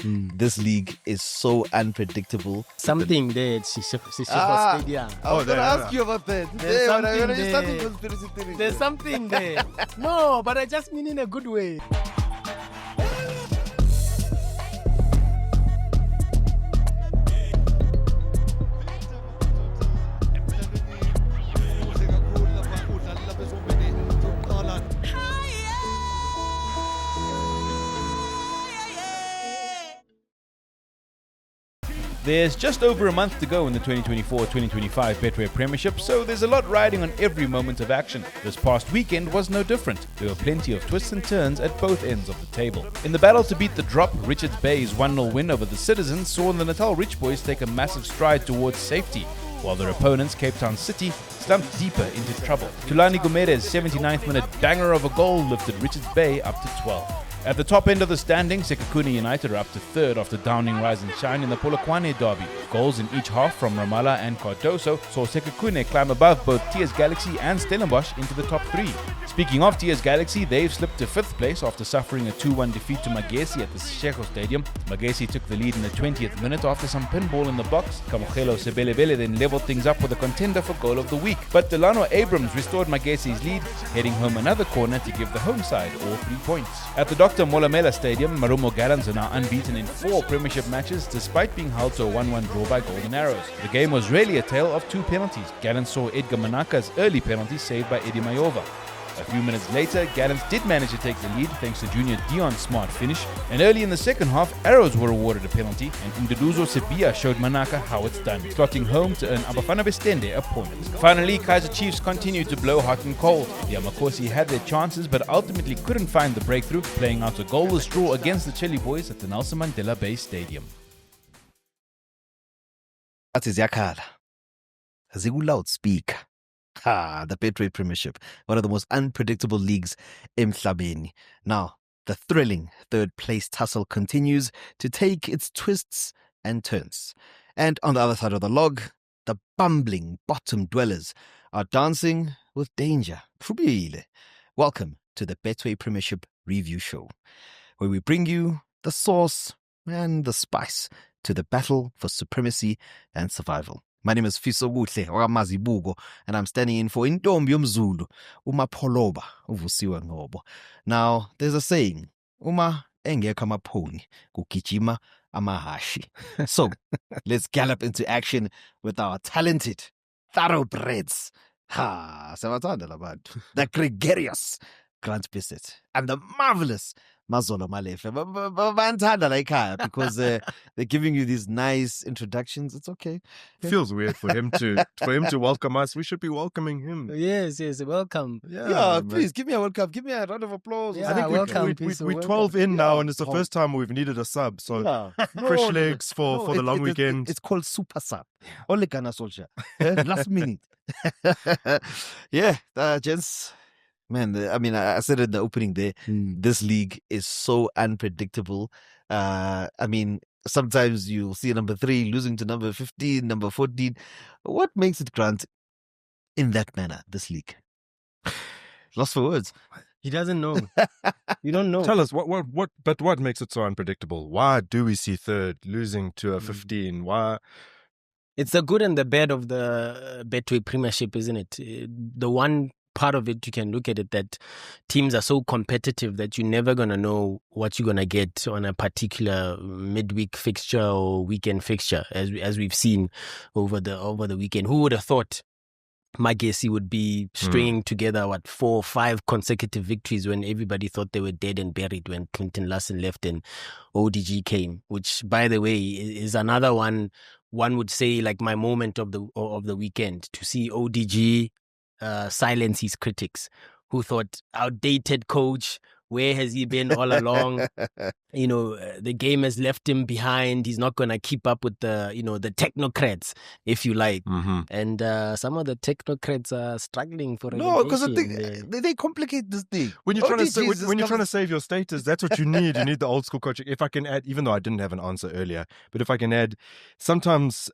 This league is so unpredictable. Something there at Siseko Stadium. I was going to ask you about that. There's something When you started there. conspiracy theory. There's something there. No, but I just mean in a good way. There's just over a month to go in the 2024-2025 Betway Premiership, so there's a lot riding on every moment of action. This past weekend was no different. There were plenty of twists and turns at both ends of the table. In the battle to beat the drop, Richards Bay's 1-0 win over the Citizens saw the Natal Rich Boys take a massive stride towards safety, while their opponents, Cape Town City, slumped deeper into trouble. Tulani Gumere's 79th minute banger of a goal lifted Richards Bay up to 12. At the top end of the standing, Sekhukhune United are up to third after downing Rise and Shine in the Polokwane derby. Goals in each half from Ramallah and Cardoso saw Sekhukhune climb above both TS Galaxy and Stellenbosch into the top three. Speaking of TS Galaxy, they've slipped to 5th place after suffering a 2-1 defeat to Magesi at the Seshego Stadium. Magesi took the lead in the 20th minute after some pinball in the box. Kamogelo Sebelebele then leveled things up with a contender for goal of the week. But Delano Abrams restored Magesi's lead, heading home another corner to give the home side all 3 points. At the Dr. Molamela Stadium, Marumo Gallants are now unbeaten in 4 Premiership matches despite being held to a 1-1 draw by Golden Arrows. The game was really a tale of 2 penalties. Gallants saw Edgar Manaka's early penalty saved by Eddie Mayova. A few minutes later, Gallants did manage to take the lead thanks to Junior Dion's smart finish, and early in the second half, Arrows were awarded a penalty, and Nduduzo Sebia showed Manaka how it's done, slotting home to earn Abafana Bestende a point. Finally, Kaizer Chiefs continued to blow hot and cold. The Amakosi had their chances but ultimately couldn't find the breakthrough, playing out a goalless draw against the Chili Boys at the Nelson Mandela Bay Stadium. That is Yakala. Zigu loudspeaker. The Betway Premiership, one of the most unpredictable leagues emhlabeni. Now, the thrilling third place tussle continues to take its twists and turns. And on the other side of the log, the bumbling bottom dwellers are dancing with danger. Fubile. Welcome to the Betway Premiership Review Show, where we bring you the sauce and the spice to the battle for supremacy and survival. My name is Fiso Mazibuko, and I'm standing in for Intombi Yomzulu, Umapoloba, Vusiwe. Now, there's a saying, Uma engekho amaphoni, kugijima amahashi. So, let's gallop into action with our talented thoroughbreds. The gregarious Grant Bisset and the marvelous Mazola Molefe. Because they're giving you these nice introductions. It's okay. Feels weird for him to welcome us. We should be welcoming him. Yes, welcome. Yeah, please give me a welcome. Give me a round of applause. Yeah, I think welcome, we're 12 in now, and it's the first time we've needed a sub. So fresh legs for the long weekend. It's called Super Sub. Only Ghana Soldier. Last minute. Yeah, gents. Man, I said it in the opening there, this league is so unpredictable. Sometimes you'll see number 3 losing to number 15, number 14. What makes it, Grant, in that manner, this league? Lost for words. He doesn't know. You don't know. Tell us, what makes it so unpredictable? Why do we see third losing to a 15? Why? It's the good and the bad of the Betway Premiership, isn't it? The one part of it, you can look at it that teams are so competitive that you're never going to know what you're going to get on a particular midweek fixture or weekend fixture, as we've seen over the weekend. Who would have thought Magesi would be stringing together 4 or 5 consecutive victories when everybody thought they were dead and buried when Clinton Larson left and ODG came, which, by the way, is another one would say like my moment of the weekend, to see ODG silence his critics who thought outdated coach, where has he been all along? The game has left him behind. He's not going to keep up with the technocrats, if you like. Mm-hmm. And some of the technocrats are struggling for No, because relegation. they complicate this thing. When you're trying to save your status, that's what you need. You need the old school coaching. If I can add, even though I didn't have an answer earlier, but if I can add, sometimes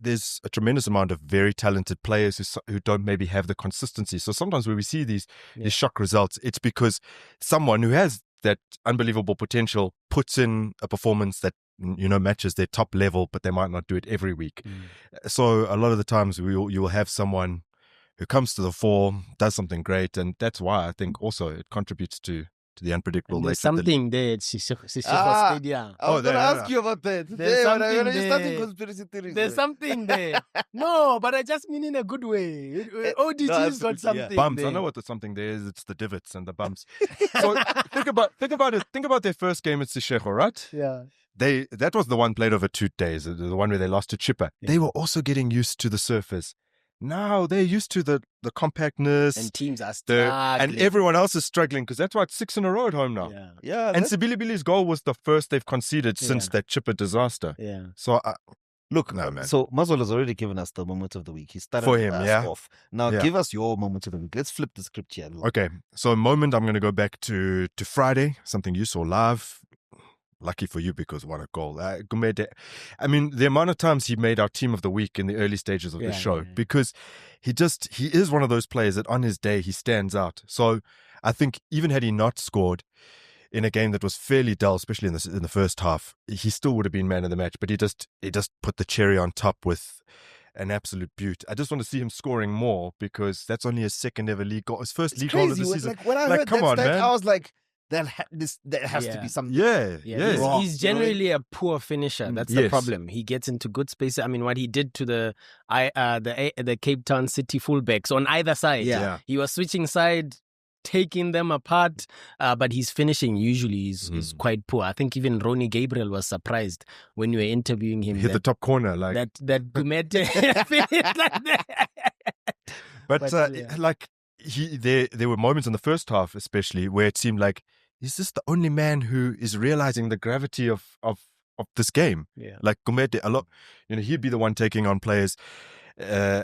there's a tremendous amount of very talented players who don't maybe have the consistency. So sometimes when we see these shock results, it's because someone who has that unbelievable potential, puts in a performance that matches their top level, but they might not do it every week. So a lot of the times you will have someone who comes to the fore, does something great, and that's why I think also it contributes to the unpredictable There's nature of the something there at Siseko Stadium. I was going to ask you about that. There's something you're there. starting conspiracy theories. There's something there. No, but I just mean in a good way. ODG's got something bumps. there. I know what the something there is. It's the divots and the bumps. So think about it. Think about their first game at Sisheko, right? Yeah. That was the one played over 2 days, the one where they lost to Chippa. Yeah. They were also getting used to the surface. Now they're used to the compactness. And teams are struggling. And everyone else is struggling because that's why it's 6 in a row at home now. Yeah. And Sibilibili's goal was the first they've conceded since that Chippa disaster. Yeah. So, look, no, man. So Mazola's already given us the moment of the week. He started For him, off. Now give us your moment of the week. Let's flip the script here. Okay, so moment, I'm going to go back to Friday, something you saw live. Lucky for you because what a goal. Gumede, I mean, the amount of times he made our team of the week in the early stages of the show, because he is one of those players that on his day he stands out. So I think even had he not scored in a game that was fairly dull, especially in the first half, he still would have been man of the match. But he just put the cherry on top with an absolute beaut. I just want to see him scoring more because that's only his second ever league goal, his first league goal of the season. Like when I heard come that on, stat, man. I was like, there has to be something. Yeah. He's generally a poor finisher. That's the problem. He gets into good spaces. I mean, what he did to the Cape Town City fullbacks on either side. Yeah. He was switching side, taking them apart, but his finishing usually is quite poor. I think even Ronnie Gabriel was surprised when you were interviewing him. Hit the top corner, like that Gumede finished like that. But there were moments in the first half, especially, where it seemed like, is this the only man who is realizing the gravity of this game? Yeah. Like Gumede, a lot, he'd be the one taking on players. So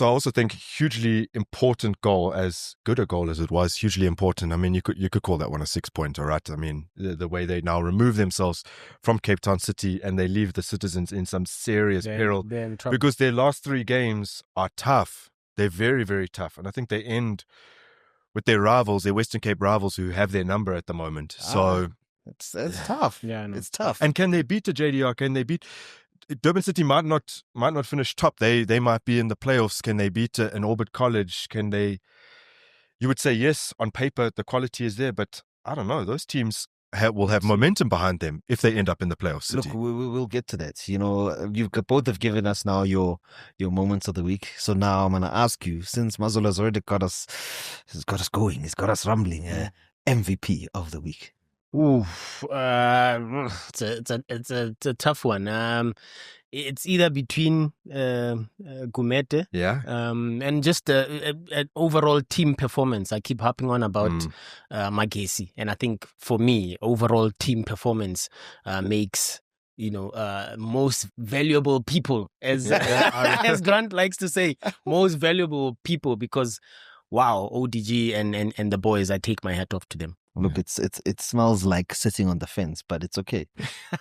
I also think hugely important goal, as good a goal as it was, hugely important. I mean, you could call that one a 6-pointer, right? I mean, the way they now remove themselves from Cape Town City and they leave the citizens in some serious peril because their last 3 games are tough. They're very, very tough. And I think they end with their rivals, their Western Cape rivals, who have their number at the moment. So it's tough. Yeah, it's tough. And can they beat the JDR? Can they beat Durban City? Might not finish top. They might be in the playoffs. Can they beat an Orbit College? Can they? You would say yes, on paper the quality is there, but I don't know. Those teams will have momentum behind them if they end up in the playoffs. City. Look, we'll get to that. Both have given us now your moments of the week. So now I'm going to ask you, since Mazola's already got us going, he's got us rumbling. MVP of the week. Oof, it's a tough one. It's either between Gumede, and just an overall team performance. I keep harping on about Magesi, and I think for me, overall team performance makes most valuable people, as Grant likes to say, most valuable people, because wow, ODG and the boys, I take my hat off to them. Look, it smells like sitting on the fence, but it's okay.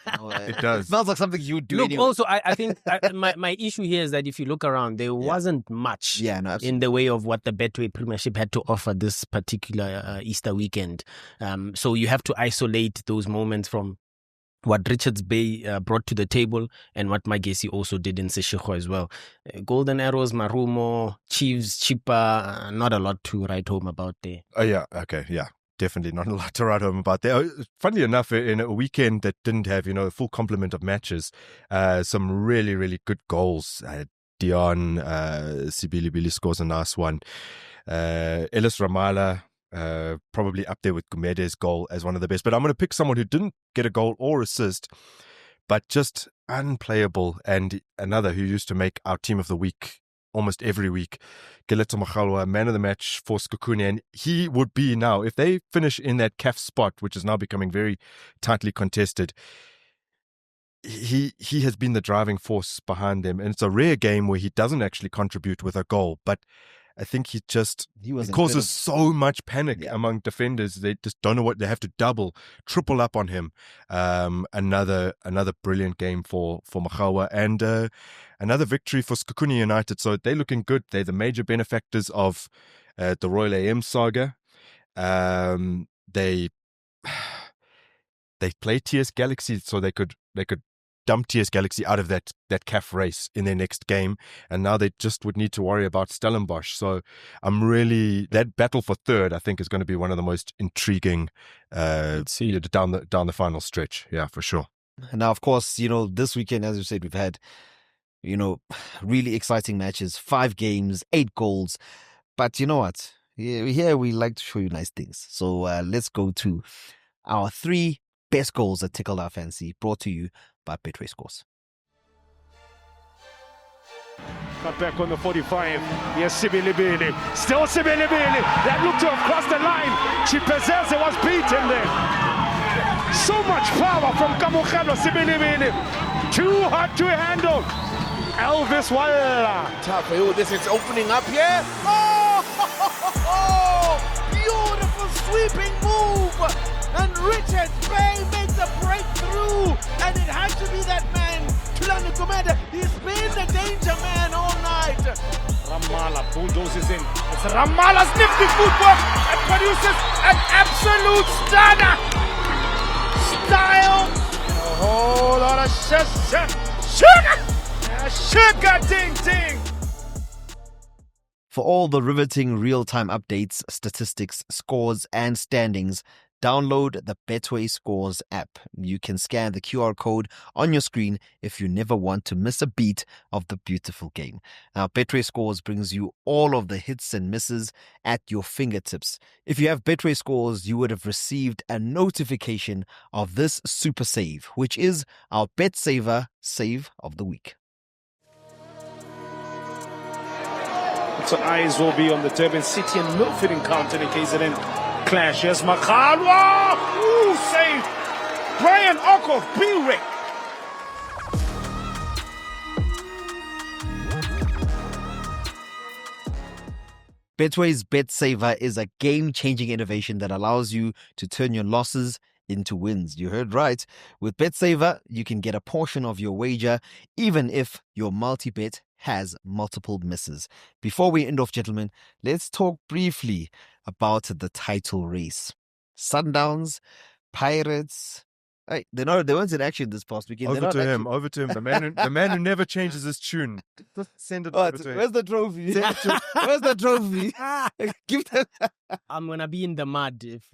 It does. It smells like something you do. Look, anyway. also, I think my issue here is that if you look around, there wasn't much in the way of what the Betway Premiership had to offer this particular Easter weekend. So you have to isolate those moments from what Richards Bay brought to the table and what Magesi also did in Seshego as well. Golden Arrows, Marumo, Chiefs, Chippa, not a lot to write home about there. Oh, yeah. Okay. Yeah. Definitely not a lot to write home about there. Funnily enough, in a weekend that didn't have, a full complement of matches, some really, really good goals. Dion, Sibilibili scores a nice one. Ellis Ramala, probably up there with Gumede's goal as one of the best. But I'm going to pick someone who didn't get a goal or assist, but just unplayable, and another who used to make our team of the week almost every week. Geleto Machalwa, man of the match for Skukuni, and he would be now, if they finish in that CAF spot, which is now becoming very tightly contested, he has been the driving force behind them. And it's a rare game where he doesn't actually contribute with a goal, but I think it causes so much panic among defenders. They just don't know what they have to double, triple up on him. Another brilliant game for Machawa, and another victory for Skukuni United. So they're looking good. They're the major benefactors of the Royal AM saga. They they play TS Galaxy so they could dump TS Galaxy out of that CAF race in their next game, and now they just would need to worry about Stellenbosch. So that battle for third, I think, is going to be one of the most intriguing down the final stretch. Yeah, for sure. Now, of course, this weekend, as you said, we've had, really exciting matches, 5 games, 8 goals. But you know what? Here we like to show you nice things. So let's go to our 3 best goals that tickled our fancy, brought to you by Betway Scores. Cut back on the 45. Yes, Sibilibili. Still Sibilibili. That looked to have crossed the line. Chipezeze was beaten there. So much power from Kamukelo Sibilibili. Too hard to handle. Elvis Walla. Tough. Oh, this is opening up here. Oh, beautiful sweeping move. And Richard Bay makes a breakthrough. And it had to be that man, Tulani Kumeda. He's been the danger man all night. Ramala bulldozes in. It's Ramala's nifty footwork that produces an absolute stunner. Style. A whole lot of sugar ding ding. For all the riveting real-time updates, statistics, scores, and standings, download the Betway Scores app. You can scan the QR code on your screen if you never want to miss a beat of the beautiful game. Now, Betway Scores brings you all of the hits and misses at your fingertips. If you have Betway Scores, you would have received a notification of this super save, which is our Betsaver save of the week. So eyes will be on the Durban City and Milford encounter in case it clash. Here's Makhalwa. Ooh, save. Brian Oko, B-Rick. Betway's Betsaver is a game-changing innovation that allows you to turn your losses into wins. You heard right. With Betsaver, you can get a portion of your wager even if your multi-bet has multiple misses. Before we end off, gentlemen, let's talk briefly about the title race. Sundowns, Pirates. Hey, they weren't in action this past weekend. Over to him. The man who never changes his tune. Just send it over to him. Where's the trophy? Where's the trophy? Give them. I'm gonna be in the mud if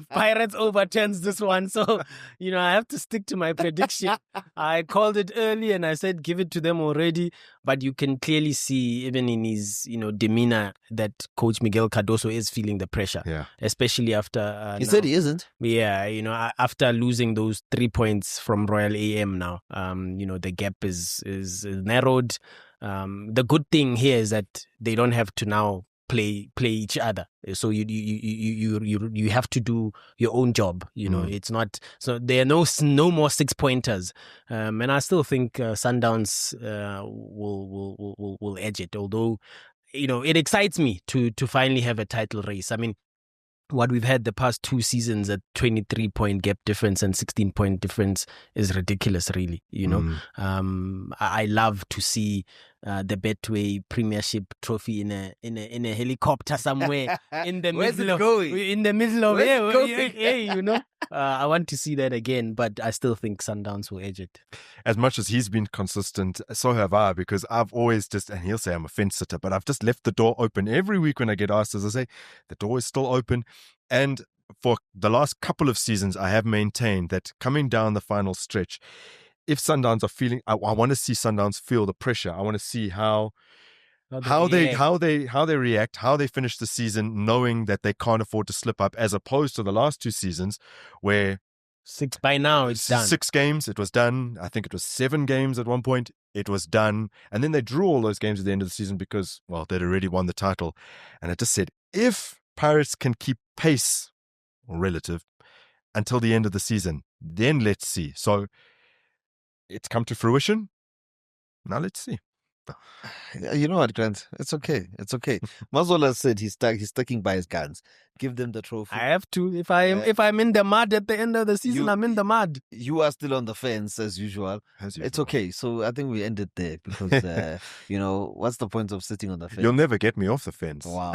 Pirates overturns this one. So I have to stick to my prediction. I called it early and I said give it to them already. But you can clearly see even in his demeanor that Coach Miguel Cardoso is feeling the pressure. Yeah. Especially after he said he isn't. Yeah, after losing those 3 points from Royal AM now, the gap is narrowed. The good thing here is that they don't have to now play each other. So you have to do your own job. It's not so there are no more 6-pointers. And I still think Sundowns will edge it. Although it excites me to finally have a title race. I mean, what we've had the past 2 seasons at 23-point gap difference and 16-point difference is ridiculous, really. I love to see the Betway Premiership trophy in a helicopter somewhere in the middle of I want to see that again, but I still think Sundowns will edge it. As much as he's been consistent, so have I, because I've always and he'll say I'm a fence sitter, but I've just left the door open every week when I get asked. As I say, the door is still open. And for the last couple of seasons, I have maintained that coming down the final stretch, if Sundowns are feeling, I want to see Sundowns feel the pressure. I want to see how they react, how they finish the season, knowing that they can't afford to slip up, as opposed to the last 2 seasons where 6 by now it's done. 6 games, it was done. I think it was 7 games at one point, it was done. And then they drew all those games at the end of the season because, well, they'd already won the title. And I just said, if Pirates can keep pace, or relative, until the end of the season, then let's see. So it's come to fruition. Now let's see. You know what, Grant? It's okay. It's okay. Mazola said he's sticking by his guns. Give them the trophy. I have to. If I'm in the mud at the end of the season, I'm in the mud. You are still on the fence as usual. It's okay. So I think we end it there because what's the point of sitting on the fence? You'll never get me off the fence. Wow.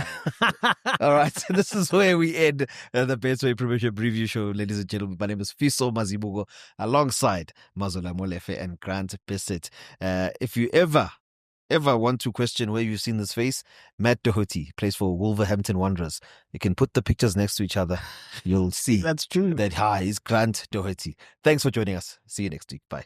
All right. So this is where we end the Betway Premiership review show, ladies and gentlemen. My name is Fiso Mazibuko, alongside Mazola, Molefe, and Grant Bisset. If you ever want to question where you've seen this face, Matt Doherty plays for Wolverhampton Wanderers. You can put the pictures next to each other. You'll see That's true. that he's Grant Doherty. Thanks for joining us. See you next week. Bye.